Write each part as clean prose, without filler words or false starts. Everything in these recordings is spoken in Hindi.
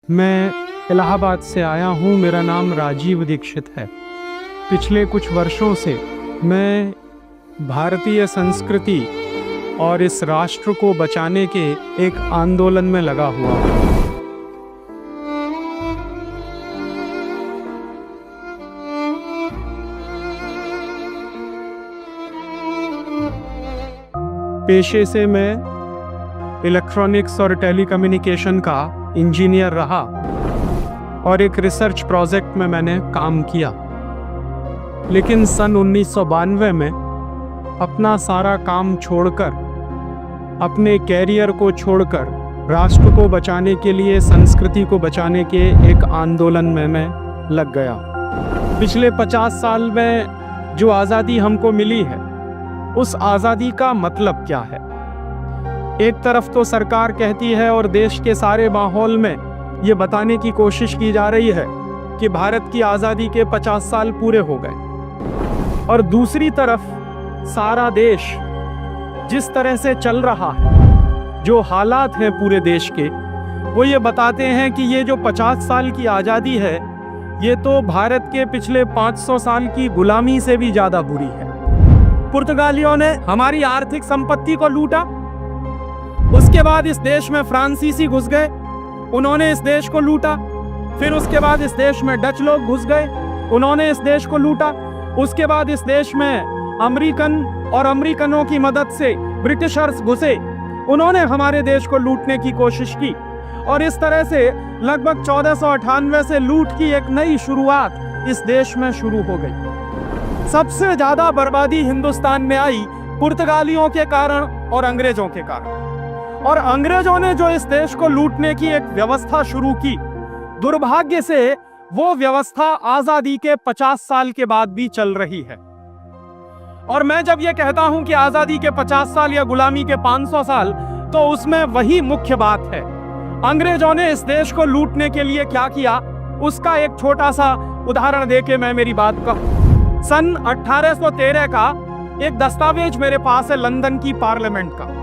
मैं इलाहाबाद से आया हूँ। मेरा नाम राजीव दीक्षित है। पिछले कुछ वर्षों से मैं भारतीय संस्कृति और इस राष्ट्र को बचाने के एक आंदोलन में लगा हुआ हूँ। पेशे से मैं इलेक्ट्रॉनिक्स और टेलीकम्युनिकेशन का इंजीनियर रहा और एक रिसर्च प्रोजेक्ट में मैंने काम किया। लेकिन सन 1992 में अपना सारा काम छोड़कर, अपने कैरियर को छोड़कर राष्ट्र को बचाने के लिए, संस्कृति को बचाने के एक आंदोलन में मैं लग गया। पिछले 50 साल में जो आज़ादी हमको मिली है, उस आज़ादी का मतलब क्या है? एक तरफ तो सरकार कहती है और देश के सारे माहौल में ये बताने की कोशिश की जा रही है कि भारत की आज़ादी के 50 साल पूरे हो गए, और दूसरी तरफ सारा देश जिस तरह से चल रहा है, जो हालात हैं पूरे देश के, वो ये बताते हैं कि ये जो 50 साल की आज़ादी है, ये तो भारत के पिछले 500 साल की गुलामी से भी ज़्यादा बुरी है। पुर्तगालियों ने हमारी आर्थिक संपत्ति को लूटा, उसके बाद इस देश में फ्रांसीसी घुस गए, उन्होंने इस देश को लूटा। फिर उसके बाद इस देश में डच लोग घुस गए, उन्होंने इस देश को लूटा। उसके बाद इस देश में अमेरिकन और अमेरिकनों की मदद से ब्रिटिशर्स घुसे, उन्होंने हमारे देश को लूटने की कोशिश की। और इस तरह से लगभग 1498 से लूट की एक नई शुरुआत इस देश में शुरू हो गई। सबसे ज्यादा बर्बादी हिंदुस्तान में आई पुर्तगालियों के कारण और अंग्रेजों के कारण। और अंग्रेजों ने जो इस देश को लूटने की एक व्यवस्था शुरू की, दुर्भाग्य से वो व्यवस्था आजादी के 50 साल के बाद भी चल रही है। और मैं जब ये कहता हूं कि आजादी के 50 साल या गुलामी के 500 साल, तो उसमें वही मुख्य बात है। अंग्रेजों ने इस देश को लूटने के लिए क्या किया, उसका एक छोटा सा उदाहरण देके मैं मेरी बात कहूं। सन 1813 का एक दस्तावेज मेरे पास है, लंदन की पार्लियामेंट का।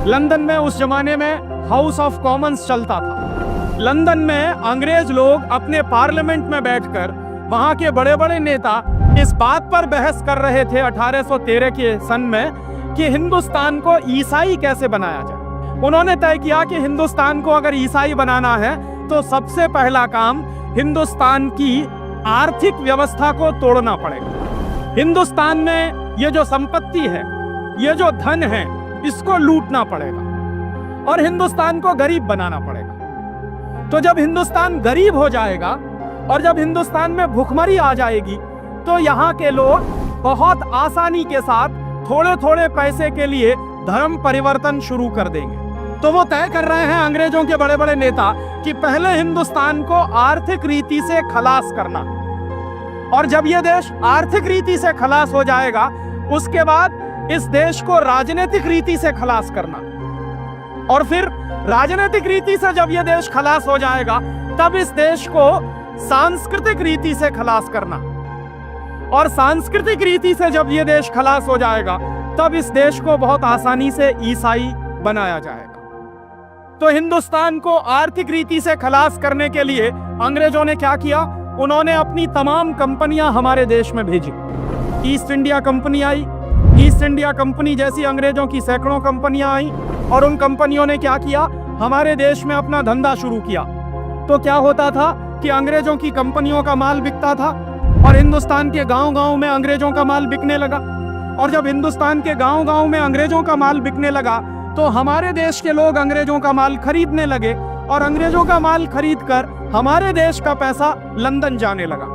लंदन में उस जमाने में हाउस ऑफ कॉमन्स चलता था। लंदन में अंग्रेज लोग अपने पार्लियामेंट में बैठकर, वहां के बड़े बड़े नेता इस बात पर बहस कर रहे थे 1813 के सन में कि हिंदुस्तान को ईसाई कैसे बनाया जाए। उन्होंने तय किया कि हिंदुस्तान को अगर ईसाई बनाना है तो सबसे पहला काम हिंदुस्तान की आर्थिक व्यवस्था को तोड़ना पड़ेगा। हिंदुस्तान में ये जो संपत्ति है, ये जो धन है, इसको लूटना पड़ेगा और हिंदुस्तान को गरीब बनाना पड़ेगा। तो जब हिंदुस्तान गरीब हो जाएगा और जब हिंदुस्तान में भुखमरी आ जाएगी, तो यहाँ के लोग बहुत आसानी के साथ थोड़े थोड़े पैसे के लिए धर्म परिवर्तन शुरू कर देंगे। तो वो तय कर रहे हैं, अंग्रेजों के बड़े बड़े नेता, कि पहले हिंदुस्तान को आर्थिक रीति से खलास करना, और जब ये देश आर्थिक रीति से खलास हो जाएगा, उसके बाद इस देश को राजनीतिक रीति से खलास करना, और फिर राजनीतिक रीति से जब यह देश खलास हो जाएगा, तब इस देश को सांस्कृतिक रीति से खलास करना, और सांस्कृतिक रीति से जब यह देश खलास हो जाएगा, तब इस देश को बहुत आसानी से ईसाई बनाया जाएगा। तो हिंदुस्तान को आर्थिक रीति से खलास करने के लिए अंग्रेजों ने क्या किया? उन्होंने अपनी तमाम कंपनियां हमारे देश में भेजी। ईस्ट इंडिया कंपनी आई, ईस्ट इंडिया कंपनी जैसी अंग्रेजों की सैकड़ों कंपनियां आई, और उन कंपनियों ने क्या किया? हमारे देश में अपना धंधा शुरू किया। तो क्या होता था कि अंग्रेजों की कंपनियों का माल बिकता था और हिंदुस्तान के गांव-गांव में अंग्रेजों का माल बिकने लगा। और जब हिंदुस्तान के गांव-गांव में अंग्रेजों का माल बिकने लगा, तो हमारे देश के लोग अंग्रेजों का माल खरीदने लगे, और अंग्रेजों का माल खरीदकर हमारे देश का पैसा लंदन जाने लगा।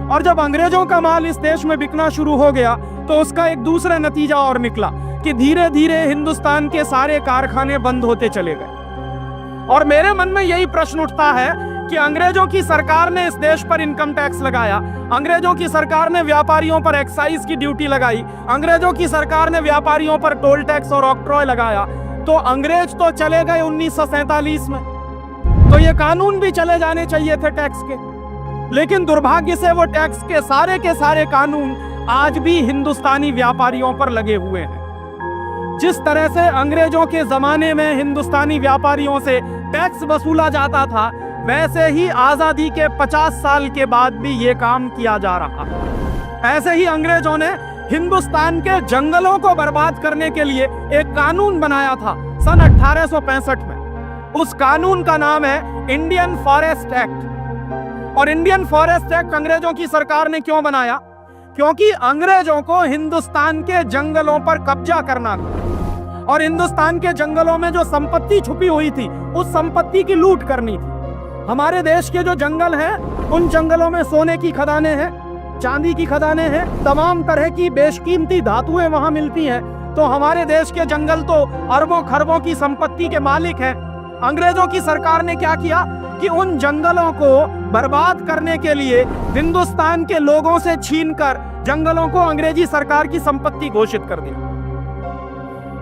और जब अंग्रेजों का माल इस देश में बिकना शुरू हो गया, तो उसका एक दूसरा नतीजा और निकला कि धीरे धीरे हिंदुस्तान के सारे कारखाने बंद होते चले गए। और मेरे मन में यही प्रश्न उठता है कि अंग्रेजों की सरकार ने इस देश पर इनकम टैक्स लगाया, अंग्रेजों की सरकार ने व्यापारियों पर एक्साइज की ड्यूटी लगाई, अंग्रेजों की सरकार ने व्यापारियों पर टोल टैक्स और ऑक्ट्रॉय लगाया। तो अंग्रेज तो चले गए 1947 में, तो ये कानून भी चले जाने चाहिए थे टैक्स के। लेकिन दुर्भाग्य से वो टैक्स के सारे कानून आज भी हिंदुस्तानी व्यापारियों पर लगे हुए हैं। जिस तरह से अंग्रेजों के जमाने में हिंदुस्तानी व्यापारियों से टैक्स वसूला जाता था, वैसे ही आजादी के 50 साल के बाद भी ये काम किया जा रहा है। ऐसे ही अंग्रेजों ने हिंदुस्तान के जंगलों को बर्बाद करने के लिए एक कानून बनाया था सन 1865 में। उस कानून का नाम है इंडियन फॉरेस्ट एक्ट। और इंडियन फॉरेस्ट एक्ट अंग्रेजों की सरकार ने क्यों बनाया? क्योंकि अंग्रेजों को हिंदुस्तान के जंगलों पर कब्जा करना था और हिंदुस्तान के जंगलों में जो संपत्ति छुपी हुई थी उस संपत्ति की लूट करनी थी। हमारे देश के जो जंगल हैं उन जंगलों में सोने की खदानें हैं, चांदी की खदानें हैं, तमाम तरह की बेशकीमती धातुएं वहां मिलती हैं। तो हमारे देश के जंगल तो अरबों खरबों की संपत्ति के मालिक हैं। अंग्रेजों की सरकार ने क्या किया कि उन जंगलों को बर्बाद करने के लिए हिंदुस्तान के लोगों से छीनकर जंगलों को अंग्रेजी सरकार की संपत्ति घोषित कर दिया।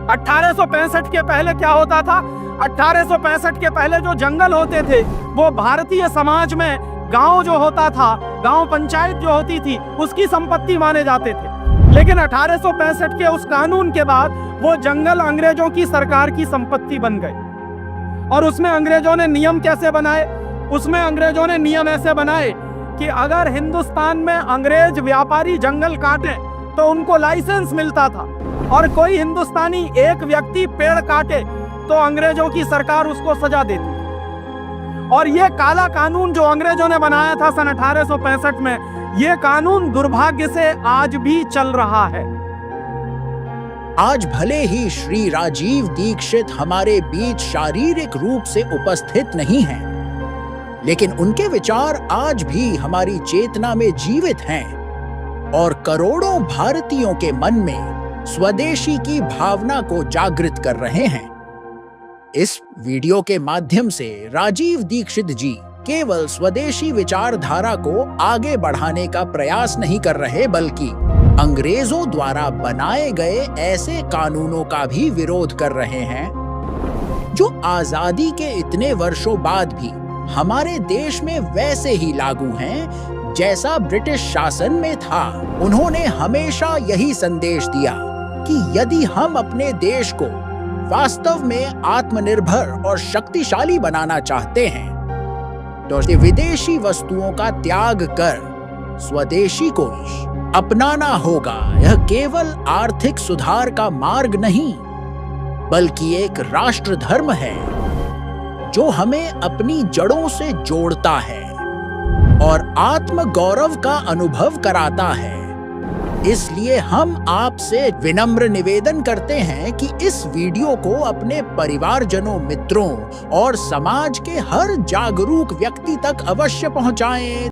1865 के पहले क्या होता था? 1865 के पहले जो जंगल होते थे वो भारतीय समाज में गांव जो होता था, गांव पंचायत जो होती थी, उसकी संपत्ति माने जाते थे। लेकिन 1865 के उस कानून के बाद वो जंगल अंग्रेजों की सरकार की संपत्ति बन गए। और उसमें अंग्रेजों ने नियम कैसे बनाए? उसमें अंग्रेजों ने नियम ऐसे बनाए कि अगर हिंदुस्तान में अंग्रेज व्यापारी जंगल काटे तो उनको लाइसेंस मिलता था, और कोई हिंदुस्तानी एक व्यक्ति पेड़ काटे तो अंग्रेजों की सरकार उसको सजा देती। और ये काला कानून जो अंग्रेजों ने बनाया था सन 1865 में, ये कानून दुर्भाग्य से आज भी चल रहा है। आज भले ही श्री राजीव दीक्षित हमारे बीच शारीरिक रूप से उपस्थित नहीं हैं, लेकिन उनके विचार आज भी हमारी चेतना में जीवित हैं और करोड़ों भारतीयों के मन में स्वदेशी की भावना को जागृत कर रहे हैं। इस वीडियो के माध्यम से राजीव दीक्षित जी केवल स्वदेशी विचारधारा को आगे बढ़ाने का प्रयास नहीं कर रहे, बल्कि अंग्रेजों द्वारा बनाए गए ऐसे कानूनों का भी विरोध कर रहे हैं जो आजादी के इतने वर्षों बाद भी हमारे देश में वैसे ही लागू हैं जैसा ब्रिटिश शासन में था। उन्होंने हमेशा यही संदेश दिया कि यदि हम अपने देश को वास्तव में आत्मनिर्भर और शक्तिशाली बनाना चाहते हैं तो विदेशी वस्तुओं का त्याग कर स्वदेशी को अपनाना होगा। यह केवल आर्थिक सुधार का मार्ग नहीं, बल्कि एक राष्ट्र धर्म है जो हमें अपनी जड़ों से जोड़ता है और आत्म गौरव का अनुभव कराता है। इसलिए हम आपसे विनम्र निवेदन करते हैं कि इस वीडियो को अपने परिवारजनों, मित्रों और समाज के हर जागरूक व्यक्ति तक अवश्य पहुंचाएं।